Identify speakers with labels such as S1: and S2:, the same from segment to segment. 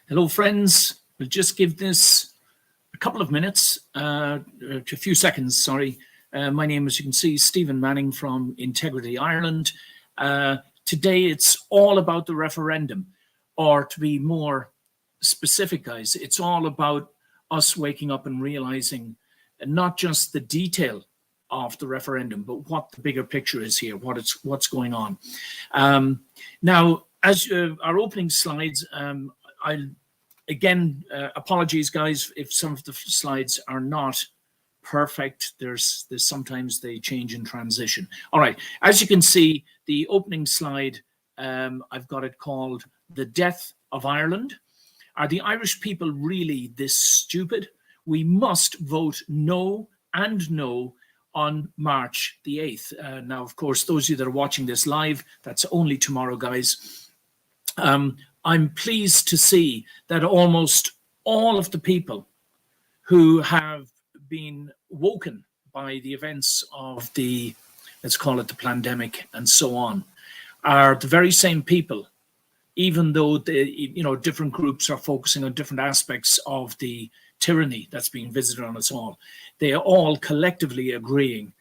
S1: Hello, friends. We'll just give this a couple of minutes, a few seconds, sorry. My name, as you can see, Stephen Manning from Integrity Ireland. Today, it's all about the referendum, or to be more specific, guys, it's all about us waking up and realizing not just the detail of the referendum, but what the bigger picture is here, what's going on. Now, as our opening slides, I'll again, apologies, guys, if some of the slides are not perfect. There's sometimes they change in transition. All right, as you can see, the opening slide, I've got it called "The Death of Ireland." Are the Irish people really this stupid? We must vote no and no on March the 8th. Now, of course, those of you that are watching this live, that's only tomorrow, guys. I'm pleased to see that almost all of the people who have been woken by the events of the, let's call it the pandemic and so on, are the very same people, even though different groups are focusing on different aspects of the tyranny that's being visited on us all. They are all collectively agreeing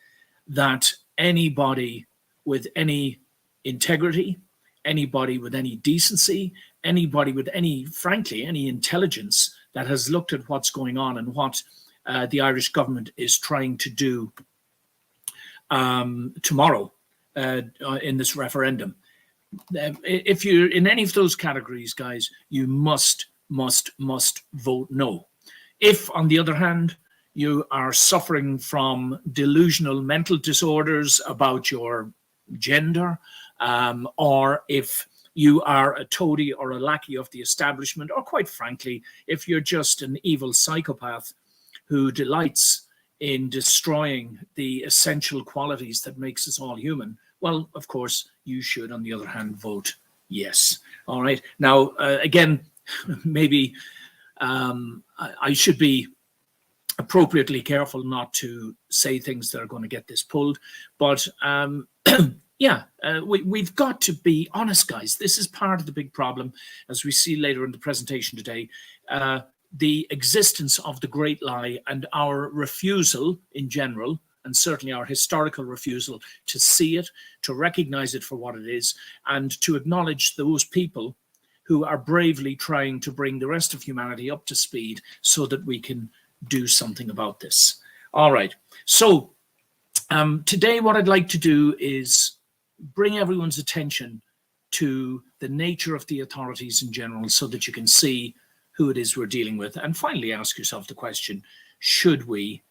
S1: that anybody with any integrity, anybody with any decency, anybody with any, frankly, any intelligence that has looked at what's going on and what the Irish government is trying to do tomorrow in this referendum. If you're in any of those categories, guys, you must vote no. If, on the other hand, you are suffering from delusional mental disorders about your gender, or if you are a toady or a lackey of the establishment, or quite frankly, if you're just an evil psychopath who delights in destroying the essential qualities that makes us all human, well, of course, you should, on the other hand, vote yes. All right. Now, again, maybe I should be appropriately careful not to say things that are going to get this pulled, but yeah, we've got to be honest, guys. This is part of the big problem, as we see later in the presentation today, the existence of the great lie and our refusal in general, and certainly our historical refusal to see it, to recognize it for what it is, and to acknowledge those people who are bravely trying to bring the rest of humanity up to speed so that we can do something about this. All right, so today what I'd like to do is bring everyone's attention to the nature of the authorities in general so that you can see who it is we're dealing with, and finally ask yourself the question, should we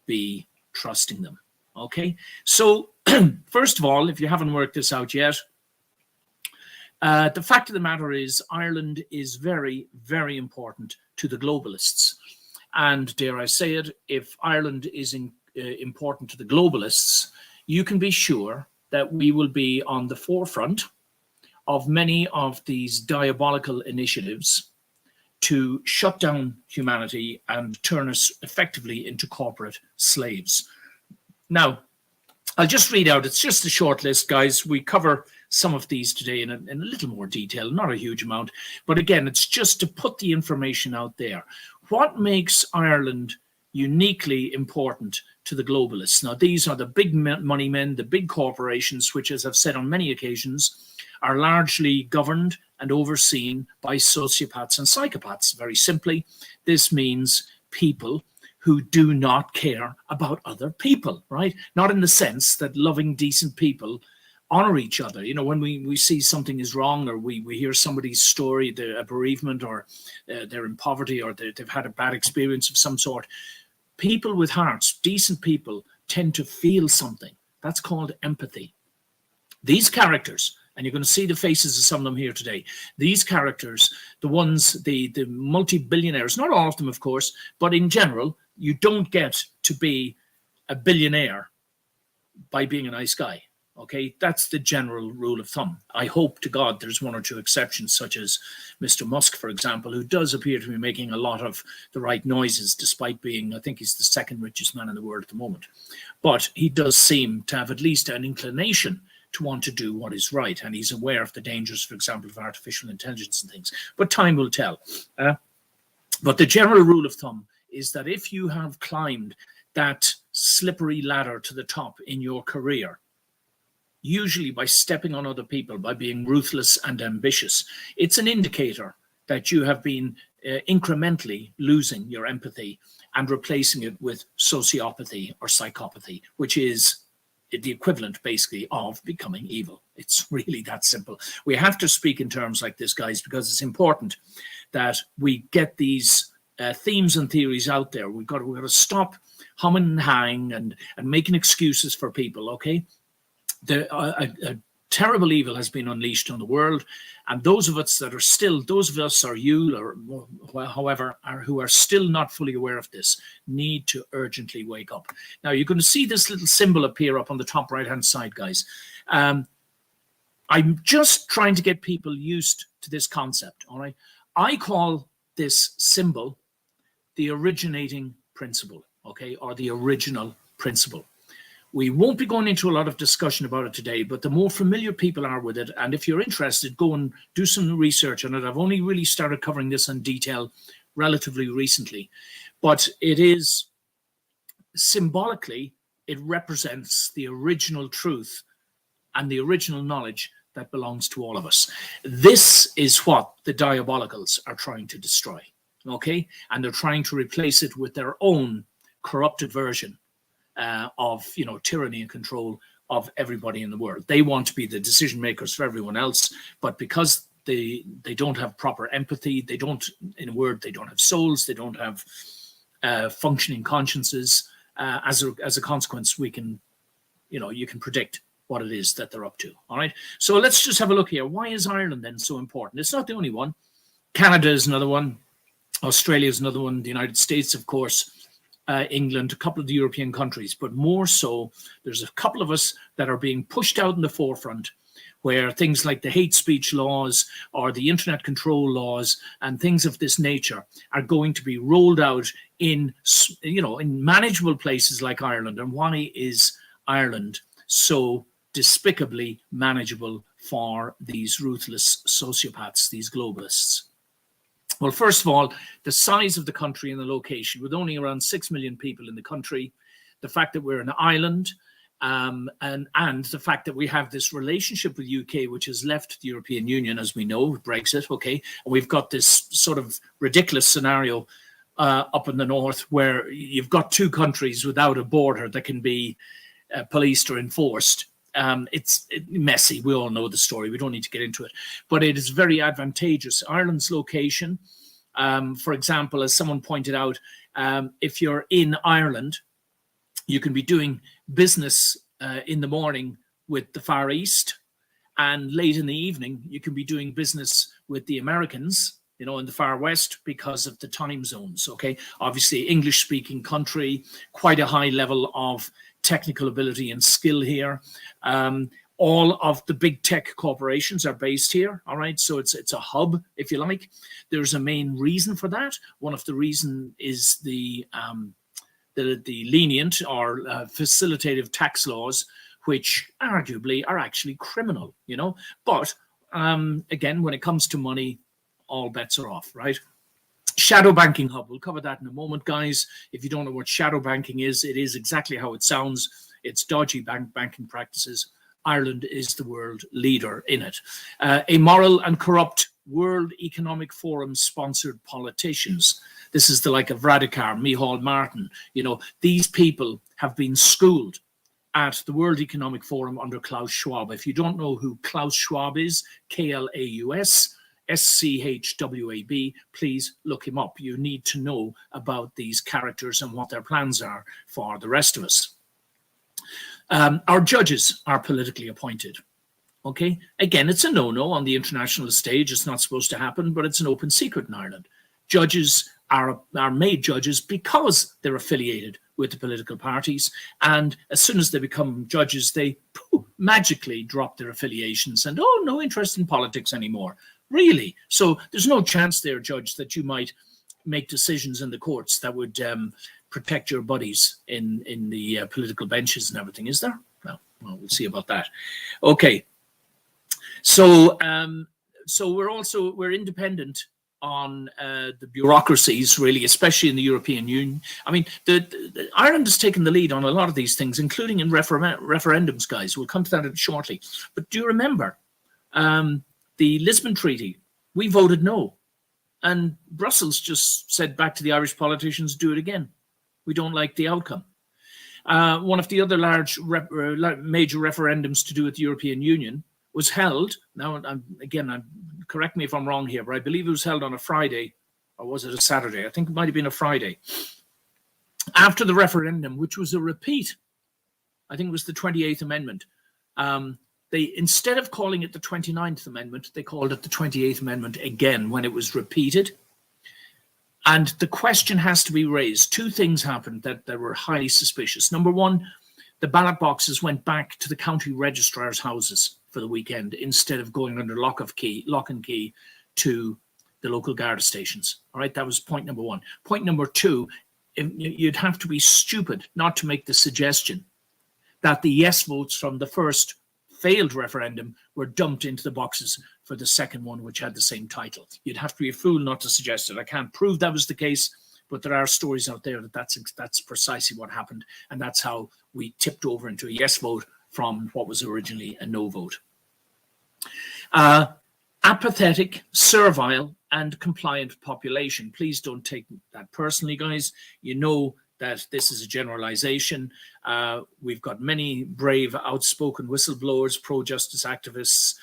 S1: be trusting them? Okay, so first of all, if you haven't worked this out yet, the fact of the matter is Ireland is very, very important to the globalists. And dare I say it, if Ireland is important to the globalists, you can be sure that we will be on the forefront of many of these diabolical initiatives to shut down humanity and turn us effectively into corporate slaves. Now, I'll just read out, it's just a short list, guys. We cover some of these today in a little more detail, not a huge amount, but again, it's just to put the information out there. What makes Ireland uniquely important to the globalists? Now, these are the big money men, the big corporations, which, as I've said on many occasions, are largely governed and overseen by sociopaths and psychopaths. Very simply, this means people who do not care about other people, right? Not in the sense that loving, decent people honor each other. You know, when we see something is wrong, or we hear somebody's story, a bereavement, or they're in poverty, or they've had a bad experience of some sort, people with hearts, decent people, tend to feel something. That's called empathy. These characters, and you're going to see the faces of some of them here today, these characters, the ones, the multi-billionaires, not all of them, of course, but in general, you don't get to be a billionaire by being a nice guy. Okay, that's the general rule of thumb. I hope to God there's one or two exceptions, such as Mr. Musk, for example, who does appear to be making a lot of the right noises, despite being, I think he's the second richest man in the world at the moment. But he does seem to have at least an inclination to want to do what is right. And he's aware of the dangers, for example, of artificial intelligence and things. But time will tell. But the general rule of thumb is that if you have climbed that slippery ladder to the top in your career, usually by stepping on other people, by being ruthless and ambitious, it's an indicator that you have been incrementally losing your empathy and replacing it with sociopathy or psychopathy, which is the equivalent basically of becoming evil. It's really that simple. We have to speak in terms like this, guys, because it's important that we get these themes and theories out there. We've got to stop humming and hawing and making excuses for people, okay? A terrible evil has been unleashed on the world, and those of us that are still, those of us or you or however, who are still not fully aware of this, need to urgently wake up. Now you're going to see this little symbol appear up on the top right hand side, guys. I'm just trying to get people used to this concept, all right? I call this symbol the originating principle, okay, or the original principle. We won't be going into a lot of discussion about it today, but the more familiar people are with it, and if you're interested, go and do some research on it. I've only really started covering this in detail relatively recently, but it is symbolically, it represents the original truth and the original knowledge that belongs to all of us. This is what the diabolicals are trying to destroy, okay? And they're trying to replace it with their own corrupted version of, you know, tyranny and control of everybody in the world. They want to be the decision makers for everyone else, but because they don't have proper empathy, they don't, in a word, they don't have souls, they don't have functioning consciences. As a consequence, we can, you know, you can predict what it is that they're up to. All right. So let's just have a look here. Why is Ireland then so important? It's not the only one. Canada is another one. Australia is another one. The United States, of course. England, a couple of the European countries, but more so, there's a couple of us that are being pushed out in the forefront, where things like the hate speech laws or the internet control laws and things of this nature are going to be rolled out in, you know, in manageable places like Ireland. And why is Ireland so despicably manageable for these ruthless sociopaths, these globalists? Well, first of all, the size of the country and the location, with only around 6 million people in the country, the fact that we're an island, and the fact that we have this relationship with UK, which has left the European Union, as we know, with Brexit, okay, and we've got this sort of ridiculous scenario up in the north where you've got two countries without a border that can be policed or enforced. It's messy. We all know the story. We don't need to get into it, but it is very advantageous. Ireland's location, for example, as someone pointed out, if you're in Ireland, you can be doing business in the morning with the Far East, and late in the evening, you can be doing business with the Americans, you know, in the Far West, because of the time zones, okay? Obviously, English-speaking country, quite a high level of technical ability and skill here. All of the big tech corporations are based here, all right? So it's a hub, if you like. There's a main reason for that. One of the reasons is the lenient or facilitative tax laws, which arguably are actually criminal, you know? But again, when it comes to money, all bets are off, right? Shadow banking hub. We'll cover that in a moment, guys. If you don't know what shadow banking is, it is exactly how it sounds. It's dodgy banking practices. Ireland is the world leader in it. Immoral and corrupt World Economic Forum sponsored politicians. This is the like of Radikar, Micheál Martin. You know, these people have been schooled at the World Economic Forum under Klaus Schwab. If you don't know who Klaus Schwab is, Klaus SCHWAB, please look him up. You need to know about these characters and what their plans are for the rest of us. Our judges are politically appointed. Okay, again, it's a no-no on the international stage. It's not supposed to happen, but it's an open secret in Ireland. Judges are made judges because they're affiliated with the political parties, and as soon as they become judges, they magically drop their affiliations and, oh, no interest in politics anymore. Really? So there's no chance there, Judge, that you might make decisions in the courts that would protect your buddies in the political benches and everything, is there? No, Well, we'll see about that. Okay. So, so we're independent on the bureaucracies, really, especially in the European Union. I mean, Ireland has taken the lead on a lot of these things, including in referendums, guys. We'll come to that shortly. But do you remember the Lisbon Treaty? We voted no. And Brussels just said back to the Irish politicians, do it again. We don't like the outcome. One of the other large major referendums to do with the European Union was held. Now, again, correct me if I'm wrong here, but I believe it was held on a Friday, or was it a Saturday? I think it might have been a Friday. After the referendum, which was a repeat, I think it was the 28th Amendment. They, instead of calling it the 29th Amendment, they called it the 28th Amendment again when it was repeated. And the question has to be raised. Two things happened that were highly suspicious. Number one, the ballot boxes went back to the county registrar's houses for the weekend instead of going under lock and key to the local Garda stations. All right, that was point number one. Point number two, you'd have to be stupid not to make the suggestion that the yes votes from the first failed referendum were dumped into the boxes for the second one, which had the same title. You'd have to be a fool not to suggest it. I can't prove that was the case, but there are stories out there that that's precisely what happened, and that's how we tipped over into a yes vote from what was originally a no vote. Apathetic, servile, and compliant population. Please don't take that personally, guys. You know that this is a generalization. We've got many brave, outspoken whistleblowers, pro-justice activists,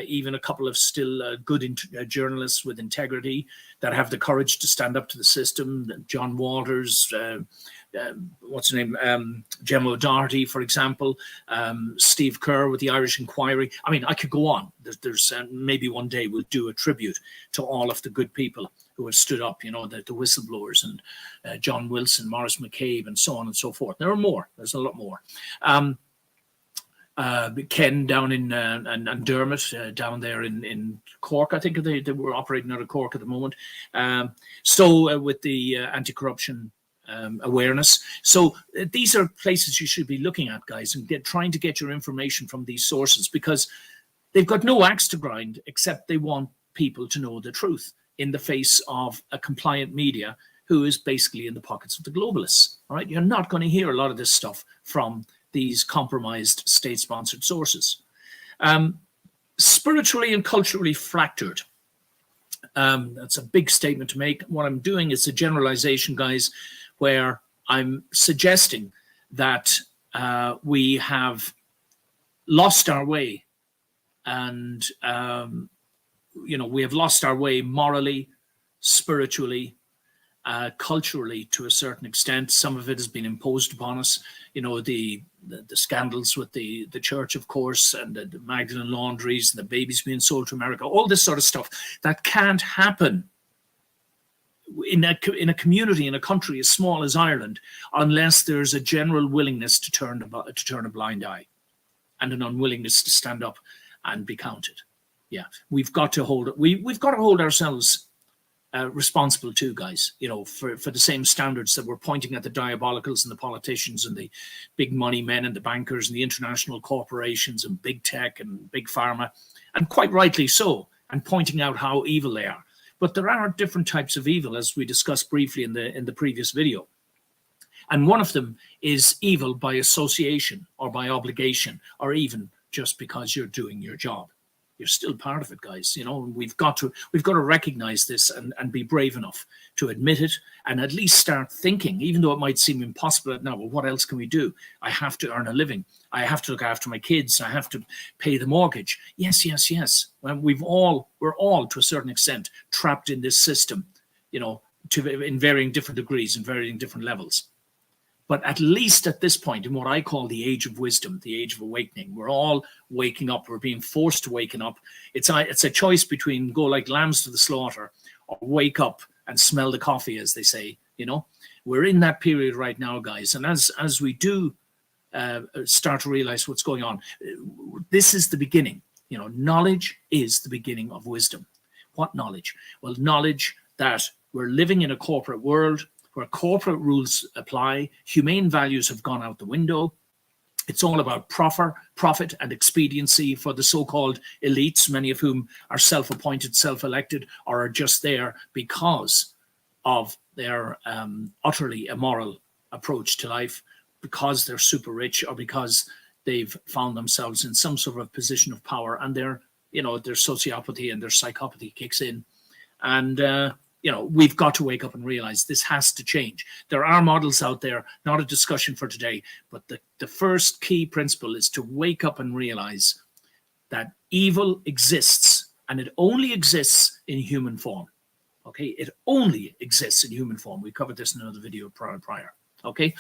S1: even a couple of still good journalists with integrity that have the courage to stand up to the system. John Walters, what's his name? Gemma O'Doherty, for example, Steve Kerr with the Irish Inquiry. I mean, I could go on. There's maybe one day we'll do a tribute to all of the good people who have stood up, you know, the whistleblowers, and John Wilson, Maurice McCabe, and so on and so forth. There are more. There's a lot more. Ken down in and Dermot down there in Cork. I think they were operating out of Cork at the moment. With the anti-corruption awareness. So these are places you should be looking at, guys, and trying to get your information from these sources, because they've got no axe to grind except they want people to know the truth in the face of a compliant media who is basically in the pockets of the globalists. All right, you're not going to hear a lot of this stuff from these compromised state-sponsored sources. Spiritually and culturally fractured. That's a big statement to make. What I'm doing is a generalization, guys, where I'm suggesting that we have lost our way, and you know, we have lost our way morally, spiritually, culturally to a certain extent. Some of it has been imposed upon us. You know, the scandals with the church, of course, and the Magdalene laundries and the babies being sold to America, all this sort of stuff that can't happen in a community, in a country as small as Ireland, unless there's a general willingness to turn a blind eye and an unwillingness to stand up and be counted. Yeah, we've got to hold it. We've got to hold ourselves responsible too, guys, you know, for the same standards that we're pointing at the diabolicals and the politicians and the big money men and the bankers and the international corporations and big tech and big pharma, and quite rightly so, and pointing out how evil they are. But there are different types of evil, as we discussed briefly in the previous video. And one of them is evil by association or by obligation, or even just because you're doing your job. You're still part of it, guys. You know, we've got to recognize this and be brave enough to admit it, and at least start thinking, even though it might seem impossible now, well, what else can we do? I have to earn a living. I have to look after my kids. I have to pay the mortgage. Yes. Well, we're all to a certain extent trapped in this system, you know, in varying different degrees and varying different levels. But at least at this point, in what I call the age of wisdom, the age of awakening, we're all waking up. We're being forced to waken up. It's a choice between go like lambs to the slaughter or wake up and smell the coffee, as they say. You know, we're in that period right now, guys. And as we do start to realize what's going on, this is the beginning. You know, knowledge is the beginning of wisdom. What knowledge? Well, knowledge that we're living in a corporate world where corporate rules apply, humane values have gone out the window, It's all about profit and expediency for the so-called elites, many of whom are self-appointed, self-elected, or are just there because of their utterly immoral approach to life, because they're super rich or because they've found themselves in some sort of position of power, and their sociopathy and their psychopathy kicks in. And we've got to wake up and realize this has to change. There are models out there, not a discussion for today, but the first key principle is to wake up and realize that evil exists, and it only exists in human form. Okay, it only exists in human form. We covered this in another video prior. Okay,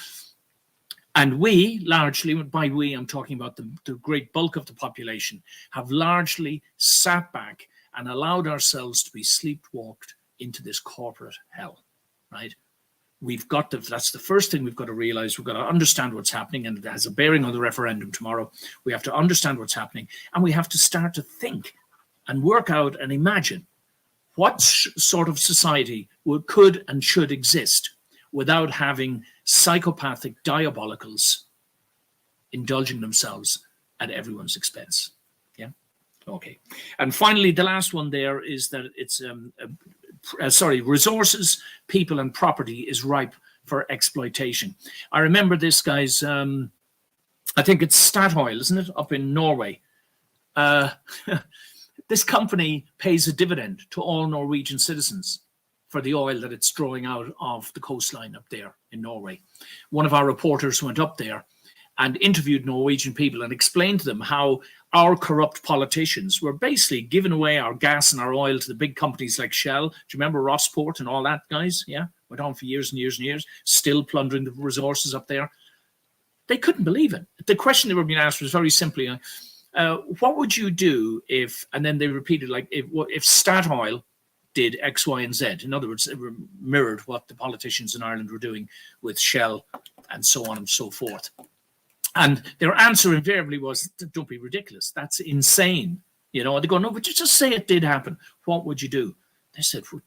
S1: and we largely, by we I'm talking about the great bulk of the population, have largely sat back and allowed ourselves to be sleepwalked into this corporate hell, right? That's the first thing we've got to realize. We've got to understand what's happening, and it has a bearing on the referendum tomorrow. We have to understand what's happening, and we have to start to think and work out and imagine what sort of society could and should exist without having psychopathic diabolicals indulging themselves at everyone's expense. Yeah. Okay. And finally, the last one there is that it's resources, people, and property is ripe for exploitation. I remember this, guys. I think it's Statoil, isn't it, up in Norway? This company pays a dividend to all Norwegian citizens for the oil that it's drawing out of the coastline up there in Norway. One of our reporters went up there and interviewed Norwegian people and explained to them how our corrupt politicians were basically giving away our gas and our oil to the big companies like Shell. Do you remember Rossport and all that, guys? Yeah, went on for years and years and years, still plundering the resources up there. They couldn't believe it. The question they were being asked was very simply, what would you do if, and then they repeated, like, if Statoil did X, Y, and Z. In other words, it mirrored what the politicians in Ireland were doing with Shell and so on and so forth. And their answer invariably was, don't be ridiculous. That's insane. They go, no, but you just say it did happen. What would you do? They said, well,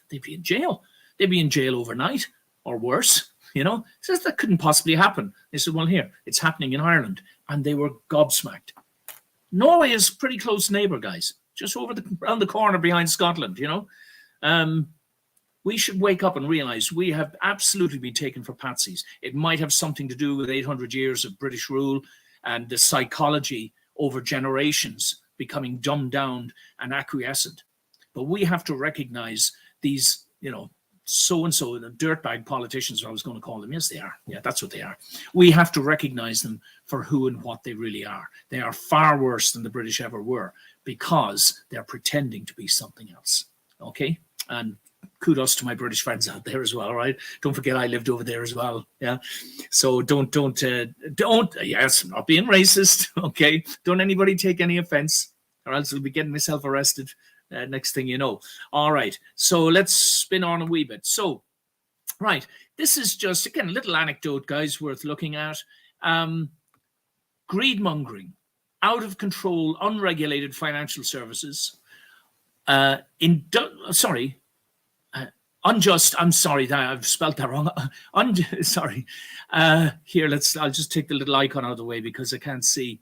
S1: they'd be in jail. They'd be in jail overnight or worse. Says that couldn't possibly happen. They said, well, here, it's happening in Ireland. And they were gobsmacked. Norway is a pretty close neighbor, guys, just around the corner behind Scotland, We should wake up and realize we have absolutely been taken for patsies. It might have something to do with 800 years of British rule and the psychology over generations becoming dumbed down and acquiescent. But we have to recognize these, so-and-so, the dirtbag politicians, I was going to call them. Yes, they are. Yeah, that's what they are. We have to recognize them for who and what they really are. They are far worse than the British ever were because they're pretending to be something else. Okay? And kudos to my British friends out there as well, right? Don't forget I lived over there as well. Yeah. So don't, yes, I'm not being racist. Okay. Don't anybody take any offense or else I'll be getting myself arrested. Next thing you know. All right. So let's spin on a wee bit. So, right. This is just, again, a little anecdote, guys, worth looking at. Greed mongering, out of control, unregulated financial services. Unjust. I'm sorry, I've spelled that wrong. Sorry. Here, I'll just take the little icon out of the way because I can't see.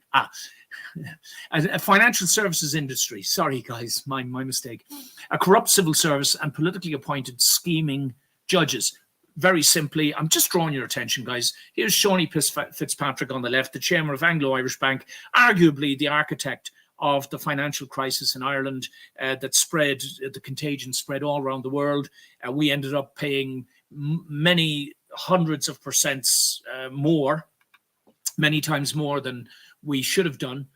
S1: A financial services industry. Sorry, guys, my mistake. A corrupt civil service and politically appointed scheming judges. Very simply, I'm just drawing your attention, guys. Here's Shawnee Fitzpatrick on the left, the chairman of Anglo-Irish Bank, arguably the architect of the financial crisis in Ireland that spread, the contagion spread all around the world. We ended up paying many hundreds of percents more, many times more than we should have done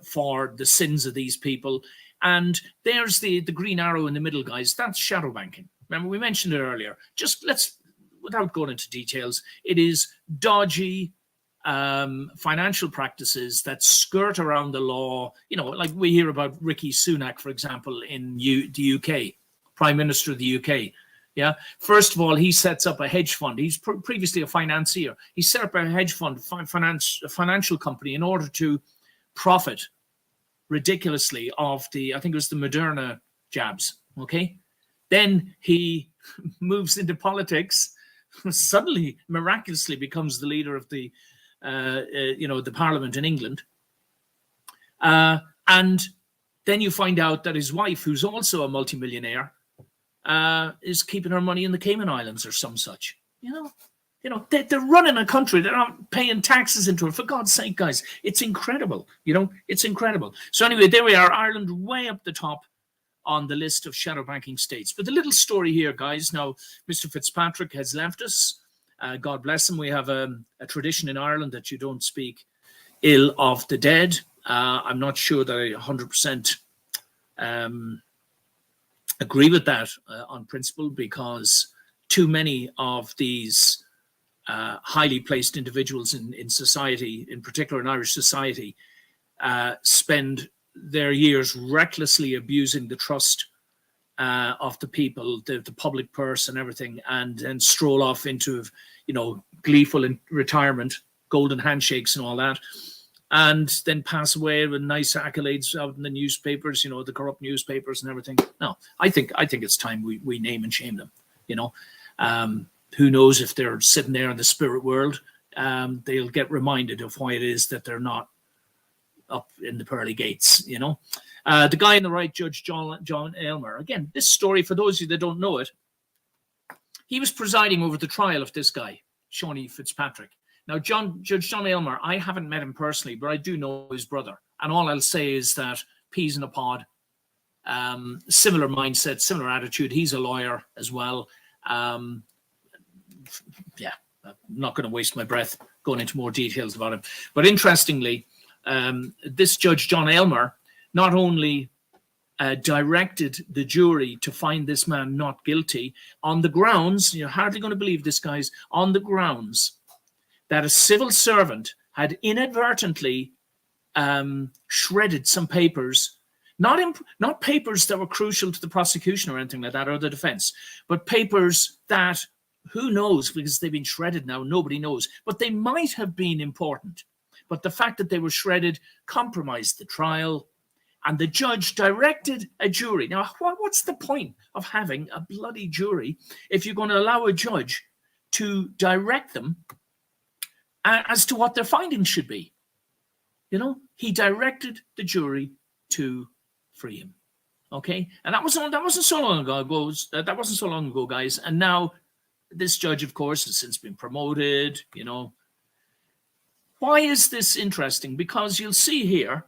S1: for the sins of these people. And there's the green arrow in the middle, guys. That's shadow banking. Remember, we mentioned it earlier. Just without going into details, it is dodgy financial practices that skirt around the law. Like we hear about Rishi Sunak, for example, in the UK, Prime Minister of the UK. Yeah. First of all, he sets up a hedge fund. He's previously a financier. He set up a hedge fund, a financial company, in order to profit ridiculously off I think it was the Moderna jabs. Okay. Then he moves into politics, suddenly miraculously becomes the leader of the the Parliament in England. And then you find out that his wife, who's also a multimillionaire, is keeping her money in the Cayman Islands or some such. They're running a country. They're not paying taxes into it. For God's sake, guys, it's incredible. It's incredible. So anyway, there we are. Ireland way up the top on the list of shadow banking states. But the little story here, guys. Now, Mr. Fitzpatrick has left us. God bless him. We have a tradition in Ireland that you don't speak ill of the dead. I'm not sure that I 100% agree with that on principle, because too many of these highly placed individuals in society, in particular in Irish society, spend their years recklessly abusing the trust of the people, the public purse and everything, and stroll off into, gleeful in retirement, golden handshakes and all that, and then pass away with nice accolades out in the newspapers, the corrupt newspapers and everything. No, I think it's time we name and shame them. Who knows if they're sitting there in the spirit world, they'll get reminded of why it is that they're not up in the pearly gates. The guy on the right, Judge John Aylmer. Again, this story, for those of you that don't know it, he was presiding over the trial of this guy, Shawnee Fitzpatrick. Now, Judge John Aylmer, I haven't met him personally, but I do know his brother. And all I'll say is that peas in a pod, similar mindset, similar attitude. He's a lawyer as well. I'm not going to waste my breath going into more details about him. But interestingly, this Judge John Aylmer not only directed the jury to find this man not guilty on the grounds, you're hardly going to believe this, guys, on the grounds that a civil servant had inadvertently shredded some papers, not papers that were crucial to the prosecution or anything like that, or the defense, but papers that, who knows, because they've been shredded now, nobody knows, but they might have been important. But the fact that they were shredded compromised the trial, and the judge directed a jury. Now, what's the point of having a bloody jury if you're going to allow a judge to direct them as to what their findings should be? He directed the jury to free him. Okay, and that wasn't so long ago. That wasn't so long ago, guys. And now this judge, of course, has since been promoted. Why is this interesting? Because you'll see here,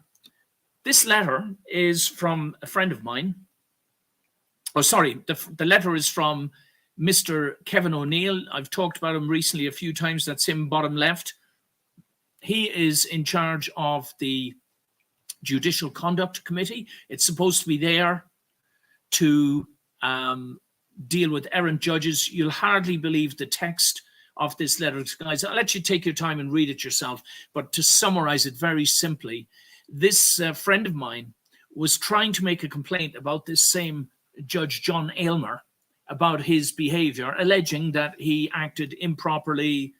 S1: this letter is from a friend of mine. Oh, sorry, the letter is from Mr. Kevin O'Neill. I've talked about him recently a few times. That's him, bottom left. He is in charge of the Judicial Conduct Committee. It's supposed to be there to deal with errant judges. You'll hardly believe the text of this letter, guys. I'll let you take your time and read it yourself. But to summarize it very simply, this friend of mine was trying to make a complaint about this same Judge John Aylmer about his behavior, alleging that he acted improperly,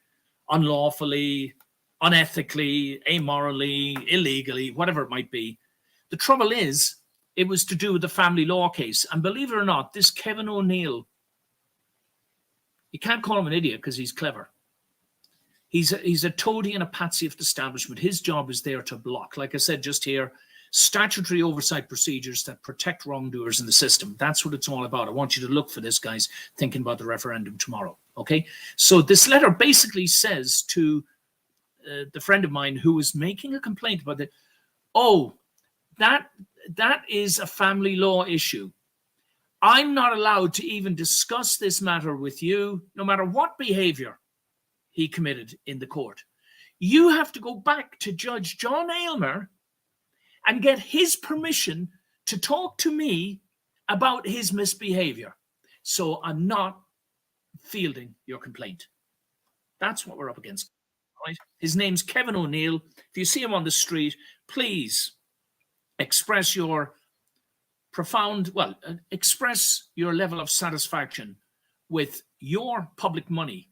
S1: unlawfully, unethically, amorally, illegally, whatever it might be. The trouble is, it was to do with the family law case. And believe it or not, this Kevin O'Neill, you can't call him an idiot because he's clever. He's a toady and a patsy of the establishment. His job is there to block, like I said just here, statutory oversight procedures that protect wrongdoers in the system. That's what it's all about. I want you to look for this, guys, thinking about the referendum tomorrow. Okay? So this letter basically says to the friend of mine who was making a complaint about it, oh, that is a family law issue. I'm not allowed to even discuss this matter with you, no matter what behavior he committed in the court. You have to go back to Judge John Aylmer and get his permission to talk to me about his misbehavior. So I'm not fielding your complaint. That's what we're up against. Right? His name's Kevin O'Neill. If you see him on the street, please express your express your level of satisfaction with your public money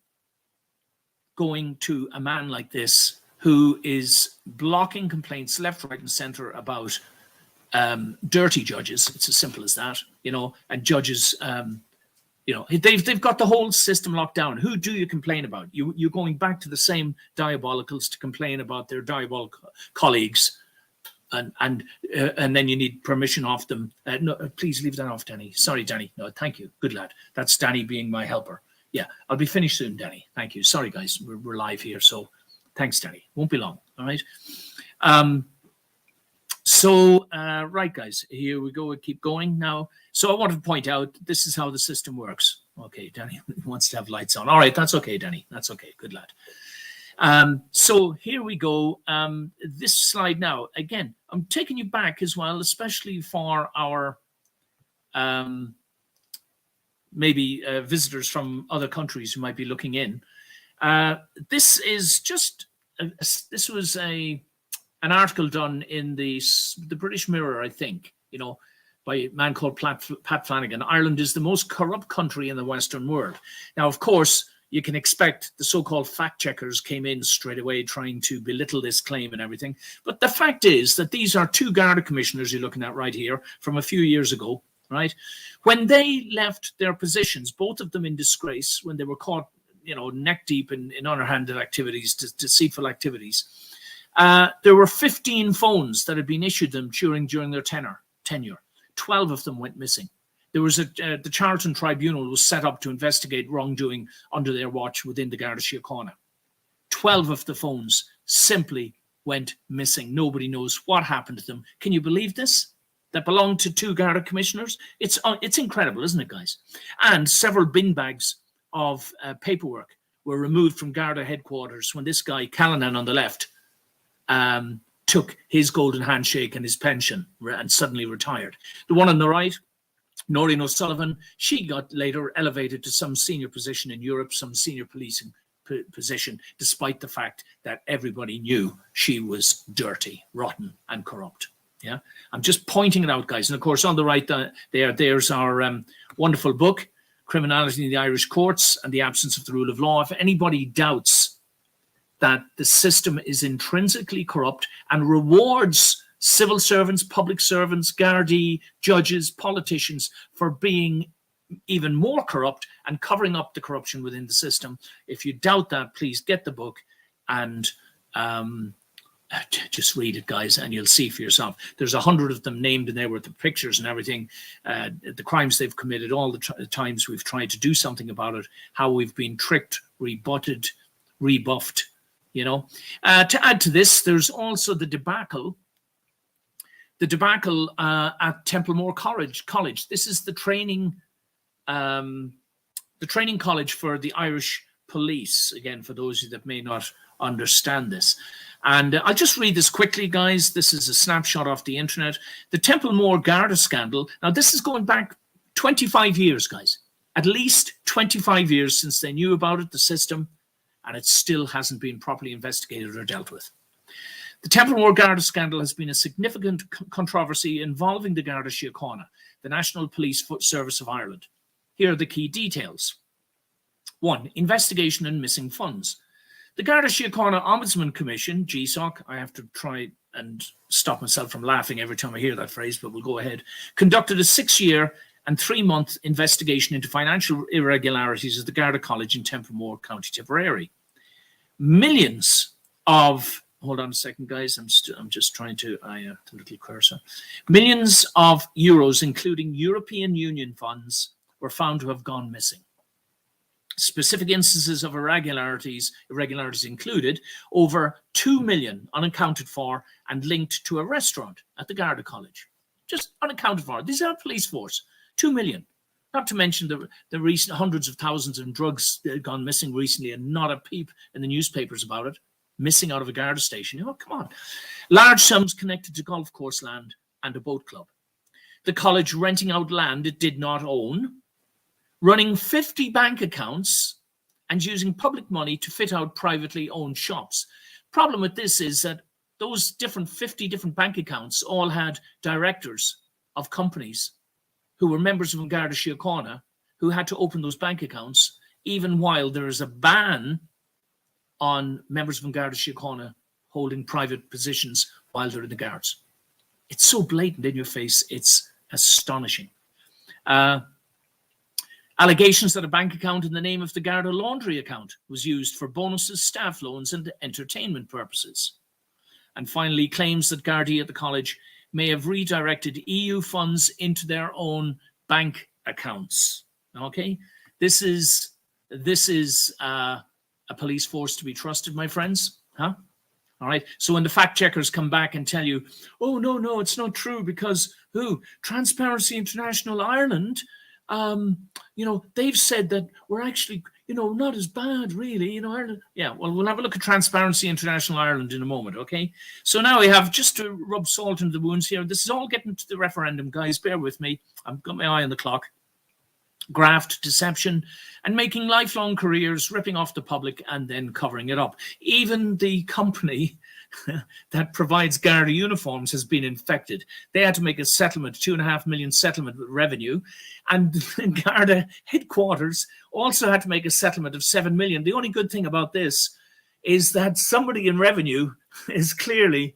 S1: going to a man like this who is blocking complaints left, right, and center about dirty judges. It's as simple as that, and judges You know, they've got the whole system locked down. Who do you complain about? You're going back to the same diabolicals to complain about their diabolical colleagues, and then you need permission off them. No, please leave that off, Danny. Sorry, Danny. No, thank you. Good lad. That's Danny being my helper. Yeah, I'll be finished soon, Danny. Thank you. Sorry, guys. We're live here, so thanks, Danny. Won't be long. All right. Right, guys, here we go. We keep going now. So I wanted to point out, this is how the system works. Okay, Danny wants to have lights on. All right, that's okay, Danny. That's okay. Good lad. So here we go. This slide now, again, I'm taking you back as well, especially for our maybe visitors from other countries who might be looking in. This is just, this was an article done in the British Mirror, I think, you know, by a man called Pat Flanagan. Ireland is the most corrupt country in the Western world. Now, of course, you can expect the so-called fact checkers came in straight away trying to belittle this claim and everything. But the fact is that these are two Garda commissioners you're looking at right here from a few years ago, right? When they left their positions, both of them in disgrace, when they were caught, you know, neck deep in underhanded activities, deceitful activities, there were 15 phones that had been issued them during their tenure. 12 of them went missing. There was the Charlton Tribunal was set up to investigate wrongdoing under their watch within the Garda Síochána. 12 of the phones simply went missing. Nobody knows what happened to them. Can you believe this? That belonged to two Garda commissioners? It's incredible, isn't it, guys? And several bin bags of paperwork were removed from Garda headquarters when this guy, Callanan on the left, took his golden handshake and his pension and suddenly retired. The one on the right, Noreen O'Sullivan, she got later elevated to some senior position in Europe, some senior policing position, despite the fact that everybody knew she was dirty, rotten, and corrupt. Yeah, I'm just pointing it out, guys. And of course, on the right there's our wonderful book, Criminality in the Irish Courts and the Absence of the Rule of Law. If anybody doubts that the system is intrinsically corrupt and rewards civil servants, public servants, Gardaí, judges, politicians for being even more corrupt and covering up the corruption within the system, if you doubt that, please get the book and just read it, guys, and you'll see for yourself. There's 100 of them named in there with the pictures and everything, the crimes they've committed, all the times we've tried to do something about it, how we've been tricked, rebutted, rebuffed, you know. To add to this, there's also the debacle at Templemore College. This is the training college for the Irish police, again, for those of you that may not understand this. And I'll just read this quickly, guys. This is a snapshot off the internet. The Templemore Garda scandal. Now, this is going back 25 years, guys. At least 25 years since they knew about it, the system, and it still hasn't been properly investigated or dealt with. The Templemore Garda scandal has been a significant controversy involving the Garda Síochána, the National Police Service of Ireland. Here are the key details. 1. Investigation and missing funds. The Garda Síochána Ombudsman Commission, GSOC, I have to try and stop myself from laughing every time I hear that phrase, but we'll go ahead, conducted a 6-year and 3-month investigation into financial irregularities at the Garda College in Templemore, County Tipperary. Millions of, hold on a second, guys, I'm just trying to, the little cursor. Millions of euros, including European Union funds, were found to have gone missing. Specific instances of irregularities included over 2 million unaccounted for and linked to a restaurant at the Garda College. Just unaccounted for. These are police force. 2 million. Not to mention the recent hundreds of thousands of drugs that had gone missing recently and not a peep in the newspapers about it. Missing out of a Garda station. Oh, come on. Large sums connected to golf course land and a boat club. The college renting out land it did not own, running 50 bank accounts and using public money to fit out privately owned shops. Problem with this is that those 50 different bank accounts all had directors of companies who were members of Garda Síochána who had to open those bank accounts, even while there is a ban on members of Garda Síochána holding private positions while they're in the Guards. It's so blatant in your face, it's astonishing. Allegations that a bank account in the name of the Garda laundry account was used for bonuses, staff loans and entertainment purposes. And finally, claims that Gardaí at the college may have redirected EU funds into their own bank accounts. Okay, this is a police force to be trusted, my friends, huh? All right. So when the fact checkers come back and tell you, oh no, it's not true because Transparency International Ireland, they've said that we're actually, not as bad really, Ireland. Yeah, well, we'll have a look at Transparency International Ireland in a moment, okay? So now we have, just to rub salt into the wounds here, this is all getting to the referendum, guys, bear with me. I've got my eye on the clock. Graft, deception, and making lifelong careers, ripping off the public and then covering it up. Even the company that provides Garda uniforms has been infected. They had to make a settlement, 2.5 million settlement with revenue, and Garda headquarters also had to make a settlement of 7 million. The only good thing about this is that somebody in revenue is clearly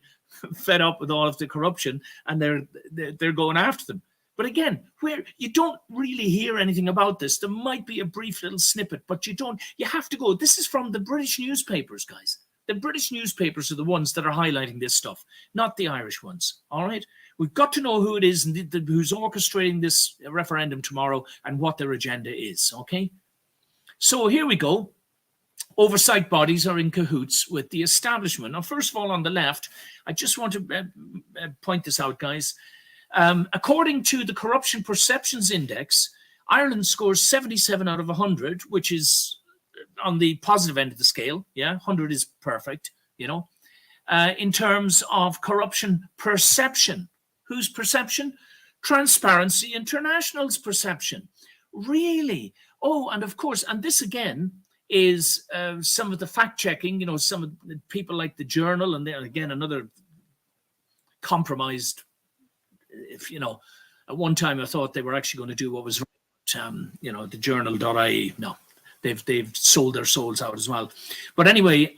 S1: fed up with all of the corruption, and they're going after them. But again, where you don't really hear anything about this, there might be a brief little snippet, but you have to go. This is from the British newspapers, guys. The British newspapers are the ones that are highlighting this stuff, not the Irish ones. All right. We've got to know who it is and who's orchestrating this referendum tomorrow and what their agenda is. Okay. So here we go. Oversight bodies are in cahoots with the establishment. Now, first of all, on the left, I just want to point this out, guys. According to the Corruption Perceptions Index, Ireland scores 77 out of 100, which is on the positive end of the scale. Yeah, 100 is perfect, in terms of corruption perception. Whose perception? Transparency International's perception. Really? Oh, and of course, and this again is some of the fact-checking, some of the people like the Journal, and again, another compromised. If at one time I thought they were actually going to do what was right, the journal.ie. No, they've sold their souls out as well. But anyway,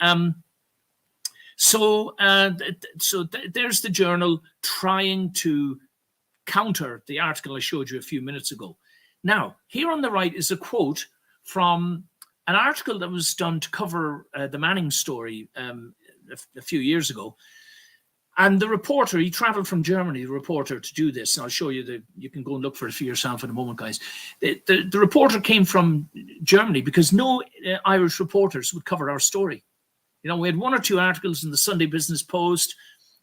S1: so there's the Journal trying to counter the article I showed you a few minutes ago. Now, here on the right is a quote from an article that was done to cover the Manning story a few years ago. And the reporter, he traveled from Germany, the reporter, to do this. And I'll show you you can go and look for it for yourself in a moment, guys. The reporter came from Germany because no Irish reporters would cover our story. We had one or two articles in the Sunday Business Post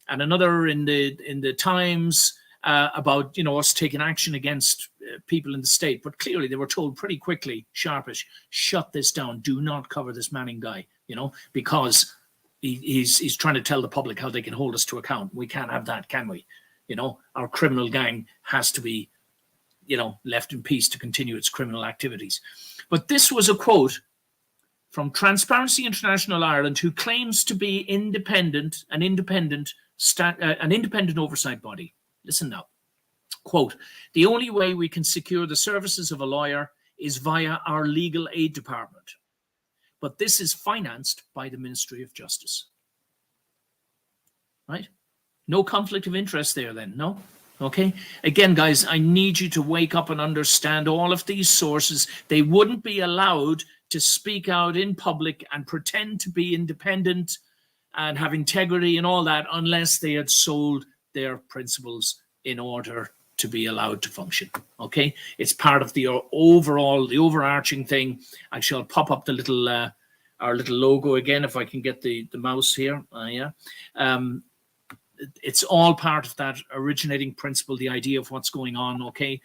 S1: and another in the Times about, us taking action against people in the state. But clearly they were told pretty quickly, sharpish, shut this down. Do not cover this Manning guy, because he's trying to tell the public how they can hold us to account. We can't have that, can we? Our criminal gang has to be, left in peace to continue its criminal activities. But this was a quote from Transparency International Ireland, who claims to be an independent oversight body. Listen now. Quote, "The only way we can secure the services of a lawyer is via our legal aid department. But this is financed by the Ministry of Justice." Right? No conflict of interest there then, no? Okay? Again, guys, I need you to wake up and understand all of these sources. They wouldn't be allowed to speak out in public and pretend to be independent and have integrity and all that unless they had sold their principles in order to be allowed to function. Okay, it's part of the overarching thing. I shall pop up the little our little logo again if I can get the mouse here. It's all part of that originating principle, the idea of what's going on. Okay,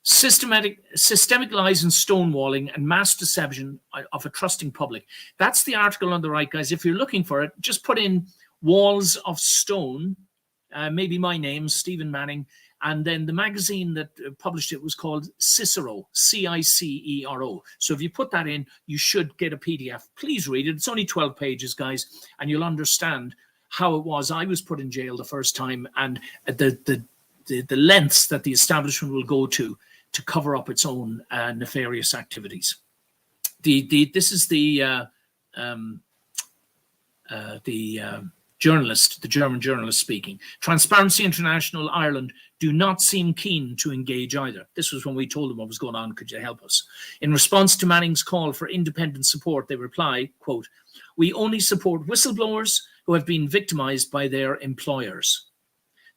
S1: systemic lies and stonewalling and mass deception of a trusting public. That's the article on the right, guys. If you're looking for it, just put in walls of stone. Maybe my name, Stephen Manning. And then the magazine that published it was called Cicero, Cicero. So if you put that in, you should get a PDF. Please read it. It's only 12 pages, guys, and you'll understand how it was. I was put in jail the first time, and the lengths that the establishment will go to cover up its own nefarious activities. This is the journalist, the German journalist speaking. Transparency International Ireland do not seem keen to engage either. This was when we told them what was going on. Could you help us? In response to Manning's call for independent support, they reply, quote, "We only support whistleblowers who have been victimized by their employers.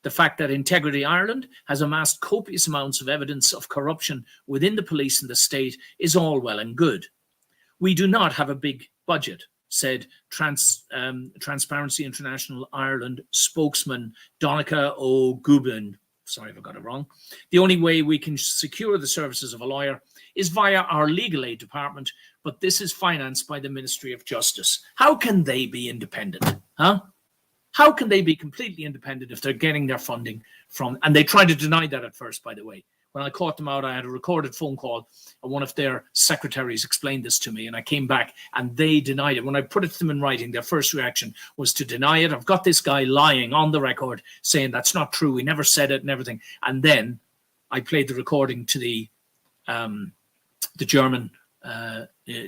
S1: The fact that Integrity Ireland has amassed copious amounts of evidence of corruption within the police and the state is all well and good. We do not have a big budget," said Transparency International Ireland spokesman Donica O'Gubin. Sorry if I got it wrong. "The only way we can secure the services of a lawyer is via our legal aid department, but this is financed by the Ministry of Justice." How can they be independent? Huh? How can they be completely independent if they're getting their funding from, and they tried to deny that at first, by the way. When I caught them out, I had a recorded phone call, and one of their secretaries explained this to me, and I came back and they denied it. When I put it to them in writing, their first reaction was to deny it. I've got this guy lying on the record saying that's not true, we never said it and everything. And then I played the recording to the German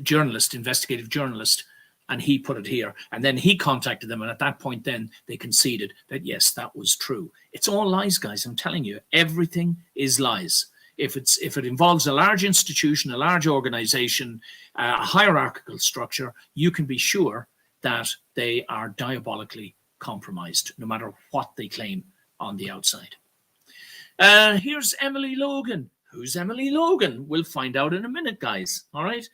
S1: journalist, investigative journalist, and he put it here. And then he contacted them, and at that point then they conceded that yes, that was true. It's all lies, guys. I'm telling you, everything is lies. If it involves a large institution, a large organization, a hierarchical structure, you can be sure that they are diabolically compromised, no matter what they claim on the outside. Here's Emily Logan. Who's Emily Logan? We'll find out in a minute, guys. All right.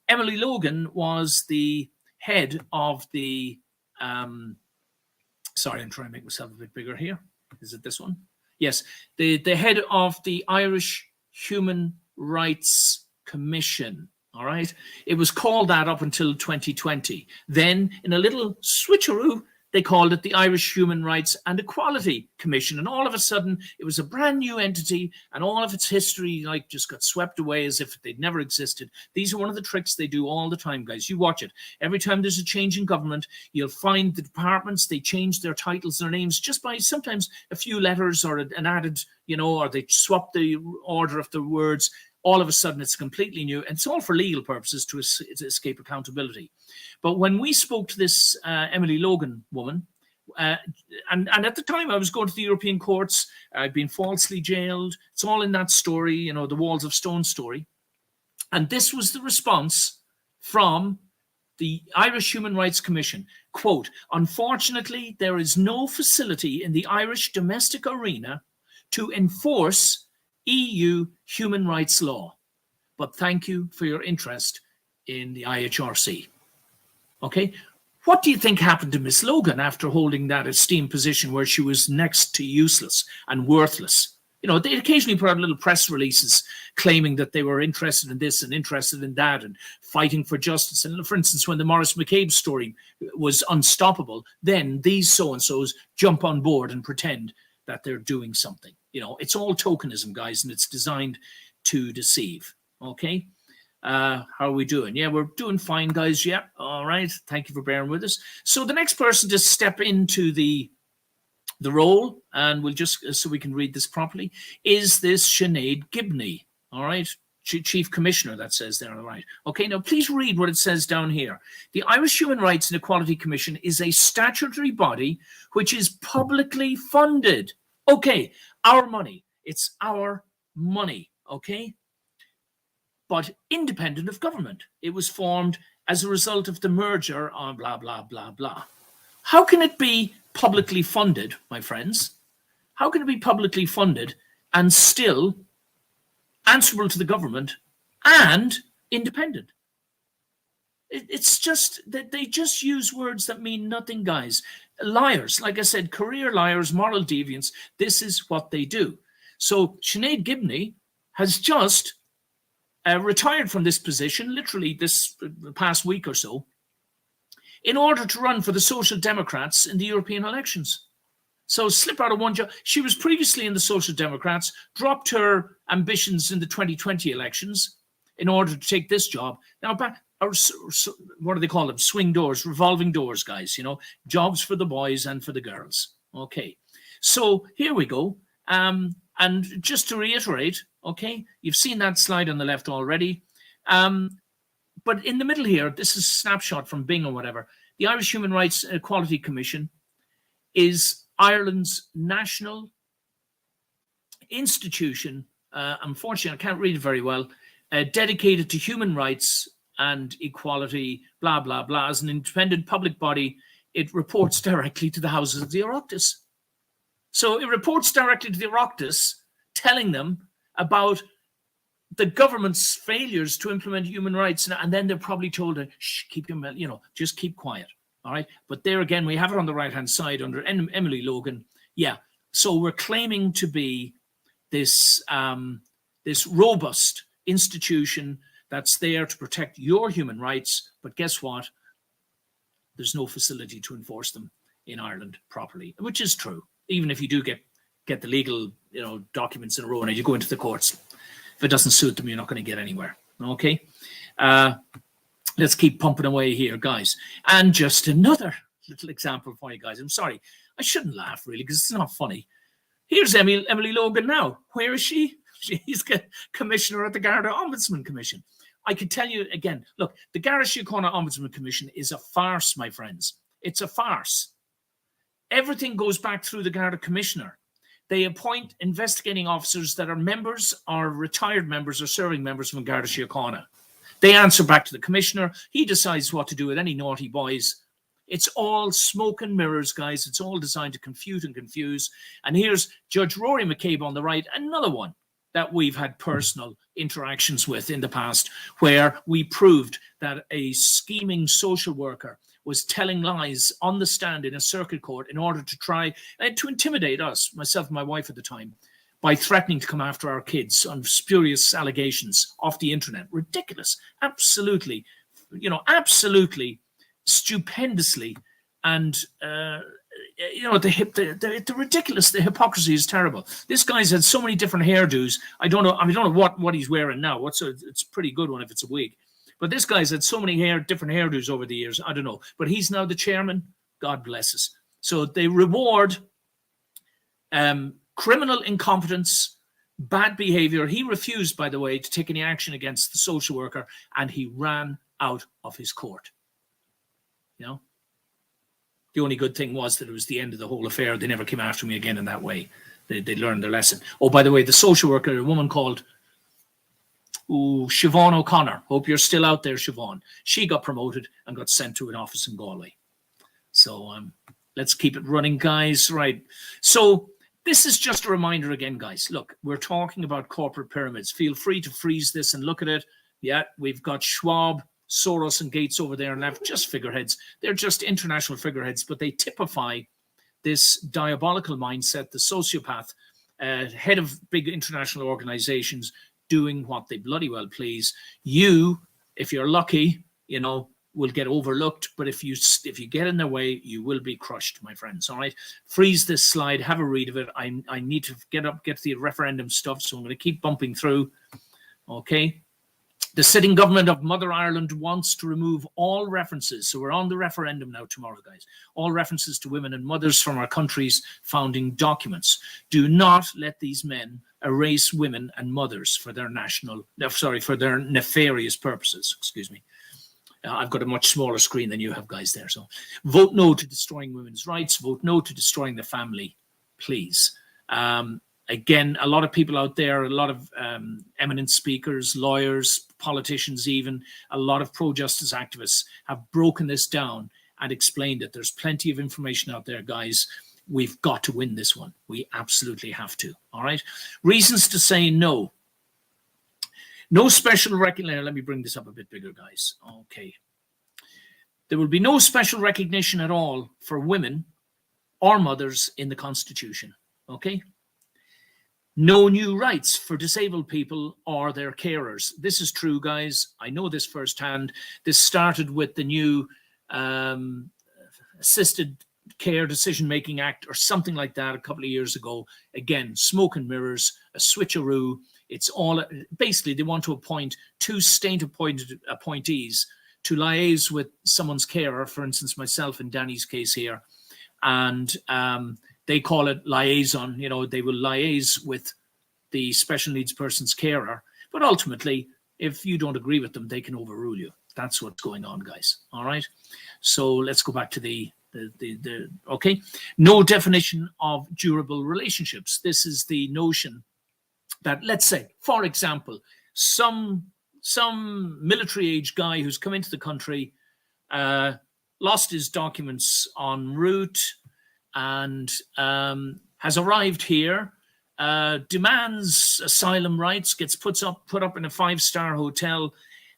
S1: Emily Logan was the head of the, sorry, I'm trying to make myself a bit bigger here. Is it this one? Yes, the head of the Irish Human Rights Commission. All right. It was called that up until 2020. Then, in a little switcheroo, they called it the Irish Human Rights and Equality Commission. And all of a sudden, it was a brand new entity, and all of its history like just got swept away as if they'd never existed. These are one of the tricks they do all the time, guys. You watch it. Every time there's a change in government, you'll find the departments, they change their titles, their names, just by sometimes a few letters or an added, or they swap the order of the words. All of a sudden, it's completely new. And it's all for legal purposes to escape accountability. But when we spoke to this Emily Logan woman, and at the time I was going to the European courts, I'd been falsely jailed. It's all in that story, the Walls of Stone story. And this was the response from the Irish Human Rights Commission. Quote, "Unfortunately, there is no facility in the Irish domestic arena to enforce EU human rights law, but thank you for your interest in the IHRC." Okay, what do you think happened to Miss Logan after holding that esteemed position where she was next to useless and worthless? They occasionally put out little press releases claiming that they were interested in this and interested in that and fighting for justice. And for instance, when the Maurice McCabe story was unstoppable, then these so-and-sos jump on board and pretend that they're doing something. It's all tokenism, guys, and it's designed to deceive. Okay. How are we doing? Yeah, we're doing fine, guys. Yeah. All right. Thank you for bearing with us. So the next person to step into the role, and we'll just, so we can read this properly, is this Sinead Gibney. All right. Chief Commissioner, that says there on the right. Okay, now please read what it says down here. The Irish Human Rights and Equality Commission is a statutory body which is publicly funded. Okay, our money. It's our money, okay? But independent of government. It was formed as a result of the merger on blah, blah, blah, blah. How can it be publicly funded, my friends? How can it be publicly funded and still answerable to the government and independent? It's just that they just use words that mean nothing, guys. Liars, like I said, career liars, moral deviants, this is what they do. So Sinead Gibney has just retired from this position, literally this past week or so, in order to run for the Social Democrats in the European elections. So slip out of one job. She was previously in the Social Democrats, dropped her ambitions in the 2020 elections in order to take this job. Now, what do they call them? Swing doors, revolving doors, guys, jobs for the boys and for the girls. Okay, so here we go. And just to reiterate, okay, you've seen that slide on the left already. But in the middle here, this is a snapshot from Bing or whatever. The Irish Human Rights and Equality Commission is Ireland's national institution. Unfortunately, I can't read it very well. Dedicated to human rights and equality, blah, blah, blah. As an independent public body, it reports directly to the Houses of the Oireachtas. So it reports directly to the Oireachtas, telling them about the government's failures to implement human rights. And then they're probably told to, shh, keep your, just keep quiet. All right. But there again, we have it on the right-hand side under Emily Logan. Yeah. So we're claiming to be this, this robust institution that's there to protect your human rights. But guess what? There's no facility to enforce them in Ireland properly, which is true. Even if you do get the legal, documents in a row and you go into the courts, if it doesn't suit them, you're not going to get anywhere. Okay. Let's keep pumping away here, guys. And just another little example for you guys. I'm sorry. I shouldn't laugh, really, because it's not funny. Here's Emily Logan now. Where is she? She's commissioner at the Garda Ombudsman Commission. I could tell you again, look, the Garda Síochána Ombudsman Commission is a farce, my friends. It's a farce. Everything goes back through the Garda Commissioner. They appoint investigating officers that are members or retired members or serving members from Garda Síochána. They answer back to the Commissioner. He decides what to do with any naughty boys. It's all smoke and mirrors, guys. It's all designed to confuse and confuse. And here's Judge Rory McCabe on the right, another one that we've had personal interactions with in the past, where we proved that a scheming social worker was telling lies on the stand in a circuit court in order to try to intimidate us, myself and my wife at the time, by threatening to come after our kids on spurious allegations off the internet. Ridiculous. Absolutely, absolutely, stupendously. And, the ridiculous, the hypocrisy is terrible. This guy's had so many different hairdos. I don't know what he's wearing now. It's a pretty good one if it's a wig. But this guy's had so many different hairdos over the years. I don't know. But he's now the chairman. God bless us. So they reward criminal incompetence, bad behavior. He refused, by the way, to take any action against the social worker, and he ran out of his court. The only good thing was that it was the end of the whole affair. They never came after me again in that way. They learned their lesson. Oh, by the way, the social worker, a woman called Siobhan O'Connor. Hope you're still out there, Siobhan. She got promoted and got sent to an office in Galway. So let's keep it running, guys. Right. So this is just a reminder again, guys. Look, we're talking about corporate pyramids. Feel free to freeze this and look at it. Yeah, we've got Schwab, Soros and Gates over there left, just figureheads. They're just international figureheads, but they typify this diabolical mindset, the sociopath, head of big international organizations, doing what they bloody well please. You, if you're lucky, will get overlooked, but if you get in their way, you will be crushed, my friends. All right, freeze this slide, have a read of it. I need to get to the referendum stuff, so I'm going to keep bumping through. Okay. The sitting government of Mother Ireland wants to remove all references. So we're on the referendum now tomorrow, guys. All references to women and mothers from our country's founding documents. Do not let these men erase women and mothers for their nefarious purposes. Excuse me. I've got a much smaller screen than you have, guys, there. So vote no to destroying women's rights. Vote no to destroying the family, please. Again, a lot of people out there, a lot of eminent speakers, lawyers, politicians even, a lot of pro-justice activists have broken this down and explained that there's plenty of information out there, guys. We've got to win this one. We absolutely have to, all right? Reasons to say no. No special recognition. Let me bring this up a bit bigger, guys. Okay. There will be no special recognition at all for women or mothers in the Constitution, okay? No new rights for disabled people or their carers. This is true, guys. I know this firsthand. This started with the new Assisted Care Decision-Making Act or something like that a couple of years ago. Again, smoke and mirrors, a switcheroo. It's all, basically they want to appoint two state-appointed appointees to liaise with someone's carer, for instance, myself in Danny's case here. And they call it liaison. They will liaise with the special needs person's carer. But ultimately, if you don't agree with them, they can overrule you. That's what's going on, guys. All right. So let's go back to the Okay, no definition of durable relationships. This is the notion that, let's say, for example, some military age guy who's come into the country, lost his documents en route, and has arrived here, demands asylum rights, gets put up in a 5-star hotel,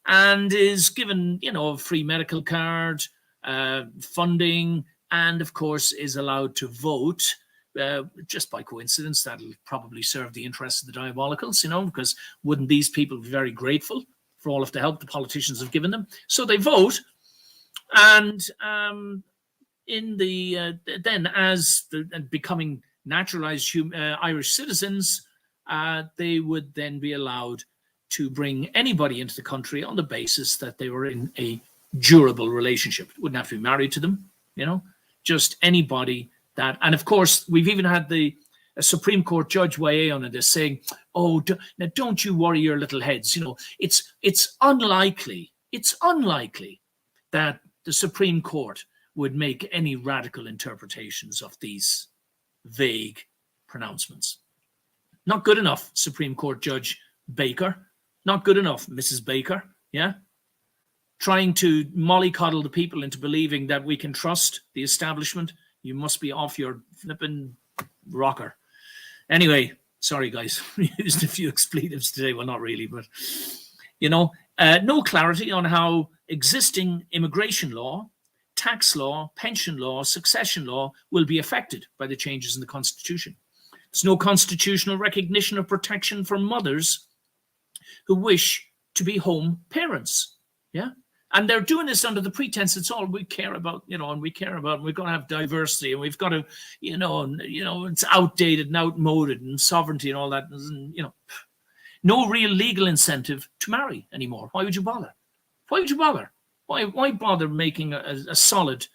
S1: and is given, a free medical card, funding, and of course is allowed to vote. Just by coincidence, that'll probably serve the interests of the diabolicals, because wouldn't these people be very grateful for all of the help the politicians have given them? So they vote, and then as becoming naturalized Irish citizens, they would then be allowed to bring anybody into the country on the basis that they were in a durable relationship. Wouldn't have to be married to them, just anybody that. And of course, we've even had a Supreme Court judge weigh in on this, saying, "Oh, now don't you worry your little heads. It's unlikely that the Supreme Court would make any radical interpretations of these vague pronouncements." Not good enough, Supreme Court Judge Baker. Not good enough, Mrs. Baker. Yeah. Trying to mollycoddle the people into believing that we can trust the establishment. You must be off your flipping rocker. Anyway, sorry guys, we used a few expletives today. Well, not really, but no clarity on how existing immigration law, tax law, pension law, succession law will be affected by the changes in the Constitution. There's no constitutional recognition of protection for mothers who wish to be home parents. Yeah. And they're doing this under the pretense it's all we care about, and we care about, and we've got to have diversity, and we've got to, it's outdated and outmoded, and sovereignty and all that, no real legal incentive to marry anymore. Why would you bother? Why would you bother? Why bother making a solid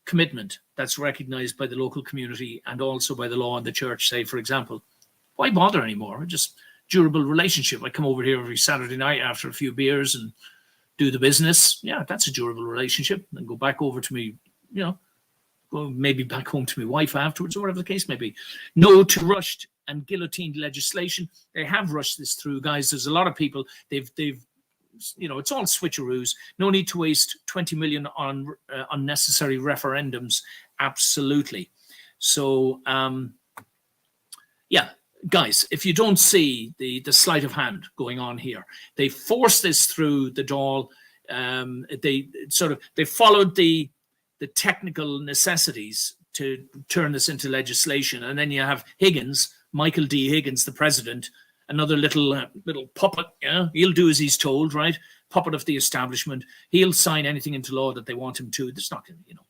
S1: commitment that's recognized by the local community and also by the law and the church, say, for example? Why bother anymore? Just durable relationship. I come over here every Saturday night after a few beers and do the business. Yeah, that's a durable relationship. And go back over to me, go maybe back home to my wife afterwards, or whatever the case may be. No to rushed and guillotined legislation. They have rushed this through, guys. There's a lot of people. They've it's all switcheroos. No need to waste 20 million on unnecessary referendums. Absolutely. So, yeah. Guys, if you don't see the sleight of hand going on here, they force this through the Dáil. They followed the technical necessities to turn this into legislation, and then you have Higgins, Michael D. Higgins, the president, another little puppet. Yeah, he'll do as he's told, right? Puppet of the establishment. He'll sign anything into law that they want him to. There's not,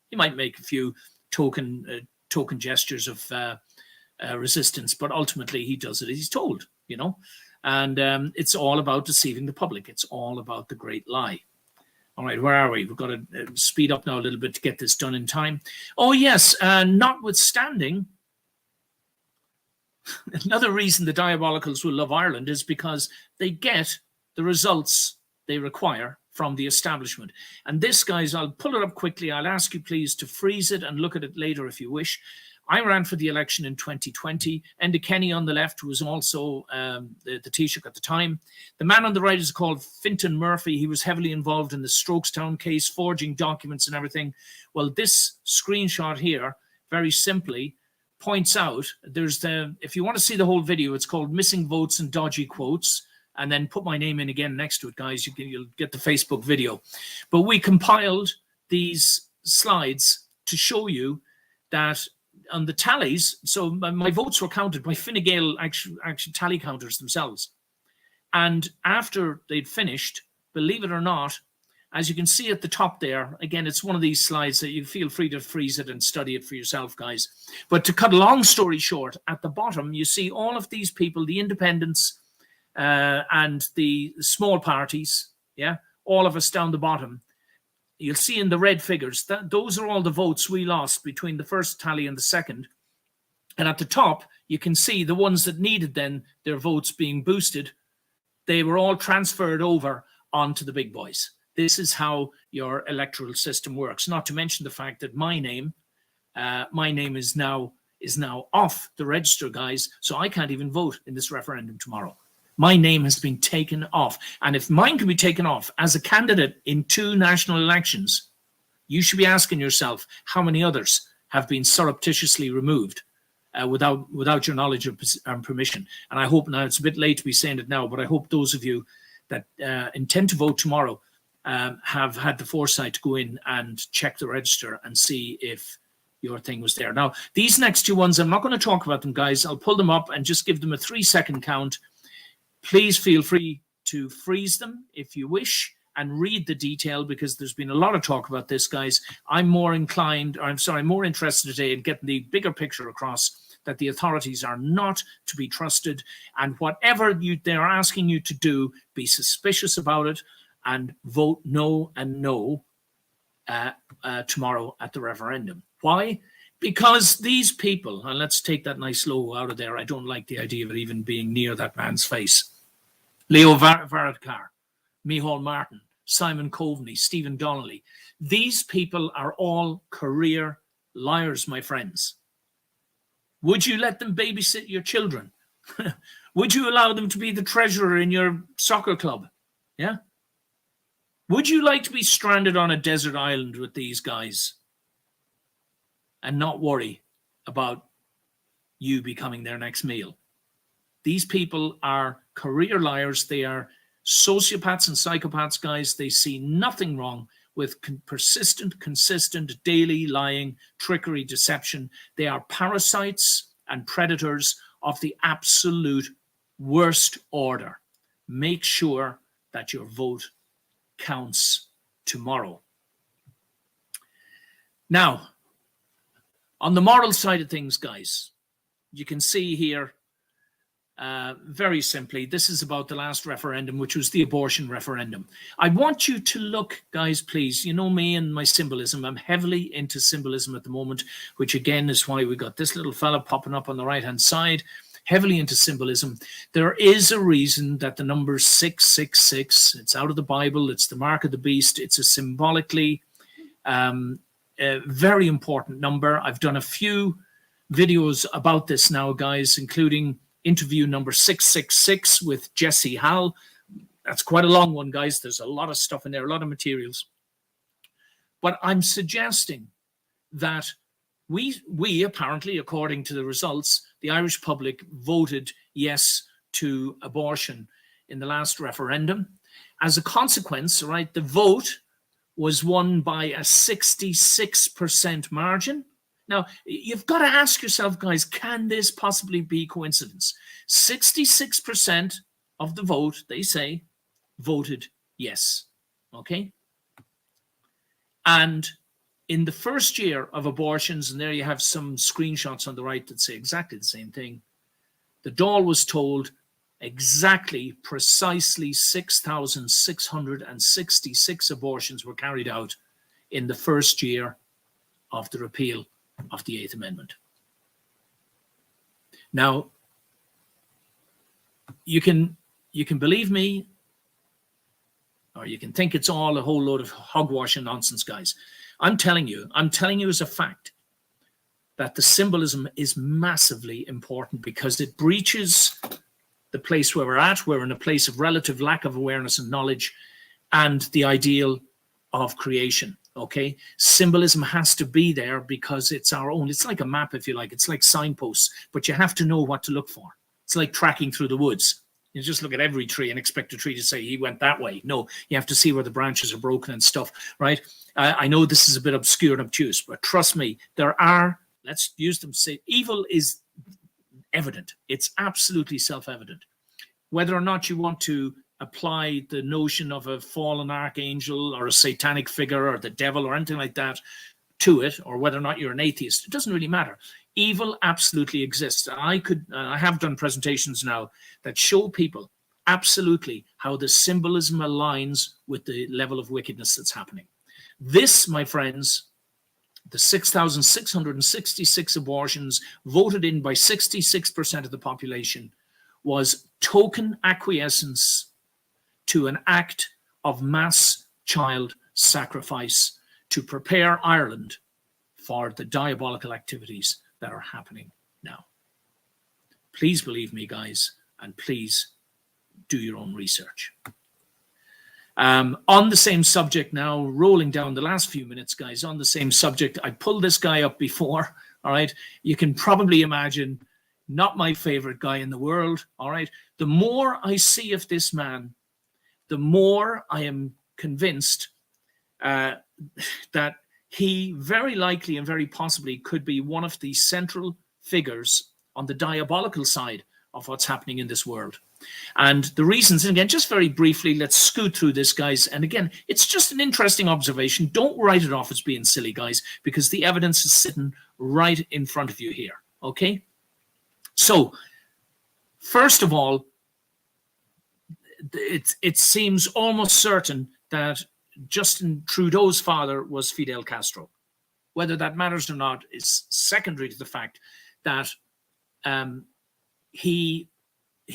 S1: he might make a few token gestures of resistance, but ultimately he does it as he's told, and it's all about deceiving the public. It's all about the great lie. All right, where are we? We've got to speed up now a little bit to get this done in time. Oh yes, notwithstanding, another reason the diabolicals will love Ireland is because they get the results they require from the establishment. And this, guys, I'll pull it up quickly. I'll ask you please to freeze it and look at it later if you wish. I ran for the election in 2020. Enda Kenny on the left, who was also the Taoiseach at the time. The man on the right is called Fintan Murphy. He was heavily involved in the Strokestown case, forging documents and everything. Well, this screenshot here, very simply, points out, if you want to see the whole video, it's called Missing Votes and Dodgy Quotes. And then put my name in again next to it, guys. You'll get the Facebook video. But we compiled these slides to show you that on the tallies, so my votes were counted by Fine Gael actually tally counters themselves. And after they'd finished, believe it or not, as you can see at the top there, again, it's one of these slides that you feel free to freeze it and study it for yourself, guys. But to cut a long story short, at the bottom, you see all of these people, the independents and the small parties, yeah, all of us down the bottom. You'll see in the red figures that those are all the votes we lost between the first tally and the second. And at the top, you can see the ones that needed then their votes being boosted. They were all transferred over onto the big boys. This is how your electoral system works. Not to mention the fact that my name my name is now off the register, guys, so I can't even vote in this referendum tomorrow. My name has been taken off. And if mine can be taken off as a candidate in 2 national elections, you should be asking yourself how many others have been surreptitiously removed without your knowledge and permission. And I hope, now it's a bit late to be saying it now, but I hope those of you that intend to vote tomorrow have had the foresight to go in and check the register and see if your thing was there. Now, these next 2 ones, I'm not going to talk about them, guys. I'll pull them up and just give them a 3-second count. Please feel free to freeze them if you wish and read the detail, because there's been a lot of talk about this, guys. I'm more interested today in getting the bigger picture across, that the authorities are not to be trusted, and whatever they're asking you to do, be suspicious about it and vote no and no tomorrow at the referendum. Why? Because these people, and let's take that nice logo out of there. I don't like the idea of it even being near that man's face. Leo Varadkar, Micheál Martin, Simon Coveney, Stephen Donnelly. These people are all career liars, my friends. Would you let them babysit your children? Would you allow them to be the treasurer in your soccer club? Yeah? Would you like to be stranded on a desert island with these guys and not worry about you becoming their next meal? These people are career liars. They are sociopaths and psychopaths, guys. They see nothing wrong with persistent, consistent, daily lying, trickery, deception. They are parasites and predators of the absolute worst order. Make sure that your vote counts tomorrow. Now, on the moral side of things, guys, you can see here, very simply, this is about the last referendum, which was the abortion referendum. I want you to look, guys, please. You know me and my symbolism. I'm heavily into symbolism at the moment, which again is why we got this little fella popping up on the right-hand side. Heavily into symbolism. There is a reason that the number 666, it's out of the Bible, it's the mark of the beast, it's a symbolically very important number. I've done a few videos about this now, guys, including interview number 666 with Jesse Hall. That's quite a long one, guys. There's a lot of stuff in there, a lot of materials. But I'm suggesting that we apparently, according to the results, the Irish public voted yes to abortion in the last referendum. As a consequence, right, the vote was won by a 66% margin. Now, you've got to ask yourself, guys, can this possibly be coincidence? 66% of the vote, they say, voted yes, okay? And in the first year of abortions, and there you have some screenshots on the right that say exactly the same thing, the Dáil was told exactly, precisely 6,666 abortions were carried out in the first year of the repeal of the 8th Amendment. Now, you can believe me, or you can think it's all a whole load of hogwash and nonsense, guys. I'm telling you as a fact that the symbolism is massively important, because it breaches the place where we're at. We're in a place of relative lack of awareness and knowledge and the ideal of creation. Okay, symbolism has to be there because it's our own. It's like a map, if you like. It's like signposts, but you have to know what to look for. It's like tracking through the woods. You just look at every tree and expect a tree to say he went that way. No, you have to see where the branches are broken and stuff, right? I know this is a bit obscure and obtuse, but trust me, there are, let's use them to say, evil is evident. It's absolutely self-evident. Whether or not you want to apply the notion of a fallen archangel or a satanic figure or the devil or anything like that to it, or whether or not you're an atheist, it doesn't really matter. Evil absolutely exists. I have done presentations now that show people absolutely how the symbolism aligns with the level of wickedness that's happening. This, my friends, the 6,666 abortions voted in by 66% of the population was token acquiescence to an act of mass child sacrifice to prepare Ireland for the diabolical activities that are happening now. Please believe me, guys, and please do your own research. On the same subject now, rolling down the last few minutes, guys, on the same subject, I pulled this guy up before, all right? You can probably imagine, not my favorite guy in the world, all right? The more I see of this man, the more I am convinced that he very likely and very possibly could be one of the central figures on the diabolical side of what's happening in this world. And the reasons, and again, just very briefly, let's scoot through this, guys. And again, it's just an interesting observation. Don't write it off as being silly, guys, because the evidence is sitting right in front of you here, okay? So, first of all, it seems almost certain that Justin Trudeau's father was Fidel Castro. Whether that matters or not is secondary to the fact that he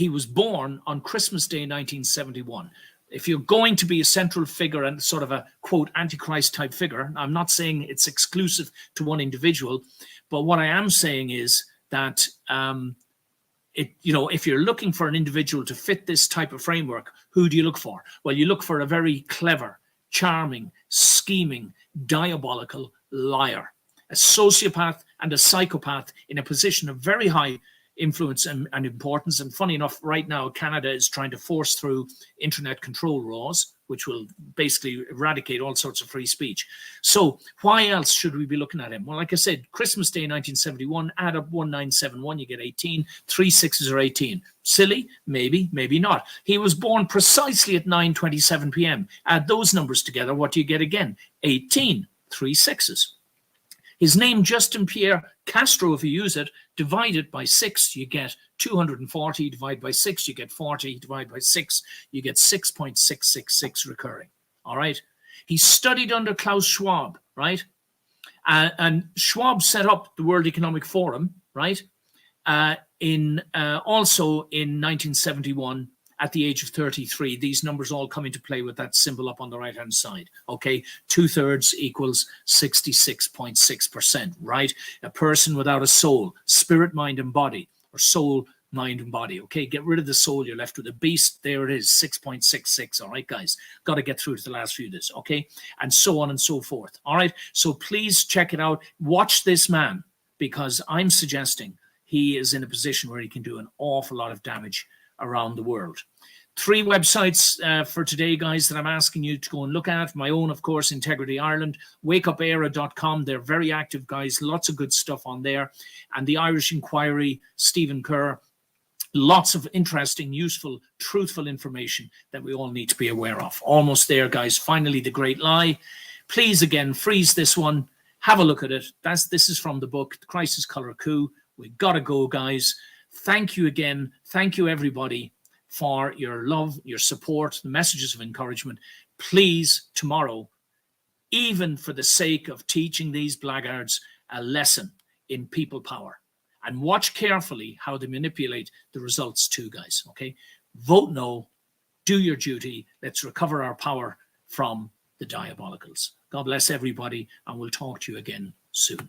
S1: was born on Christmas Day 1971. If you're going to be a central figure and sort of a, quote, Antichrist type figure, I'm not saying it's exclusive to one individual, but what I am saying is that if you're looking for an individual to fit this type of framework, who do you look for? Well, you look for a very clever, charming, scheming, diabolical liar, a sociopath and a psychopath in a position of very high influence and importance. And funny enough, right now, Canada is trying to force through internet control laws, which will basically eradicate all sorts of free speech. So why else should we be looking at him? Well, like I said, Christmas Day 1971, add up 1971, you get 18. 3 6s are 18. Silly? Maybe, maybe not. He was born precisely at 9:27 p.m. Add those numbers together, what do you get again? 18. 3 6s. His name, Justin Pierre Castro, if you use it, divided by 6, you get 240. Divide by 6, you get 40. Divide by 6, you get 6.666 recurring. All right. He studied under Klaus Schwab, right? And Schwab set up the World Economic Forum, right? Also in 1971, at the age of 33. These numbers all come into play with that symbol up on the right-hand side, okay? 2/3 equals 66.6%, right? A person without a soul, spirit, mind, and body, or soul, mind, and body, okay? Get rid of the soul, you're left with a beast. There it is, 6.66, all right, guys? Got to get through to the last few of this, okay? And so on and so forth, all right? So please check it out. Watch this man, because I'm suggesting he is in a position where he can do an awful lot of damage around the world. 3 websites for today, guys, that I'm asking you to go and look at. My own, of course, Integrity Ireland, wakeupera.com. They're very active, guys. Lots of good stuff on there. And the Irish Inquiry, Stephen Kerr. Lots of interesting, useful, truthful information that we all need to be aware of. Almost there, guys. Finally, The Great Lie. Please, again, freeze this one. Have a look at it. This is from the book, The Crisis Color Coup. We got to go, guys. Thank you again. Thank you, everybody, for your love, your support, the messages of encouragement. Please, tomorrow, even for the sake of teaching these blackguards a lesson in people power, and watch carefully how they manipulate the results too, guys, okay? Vote no. Do your duty. Let's recover our power from the diabolicals. God bless everybody, and we'll talk to you again soon.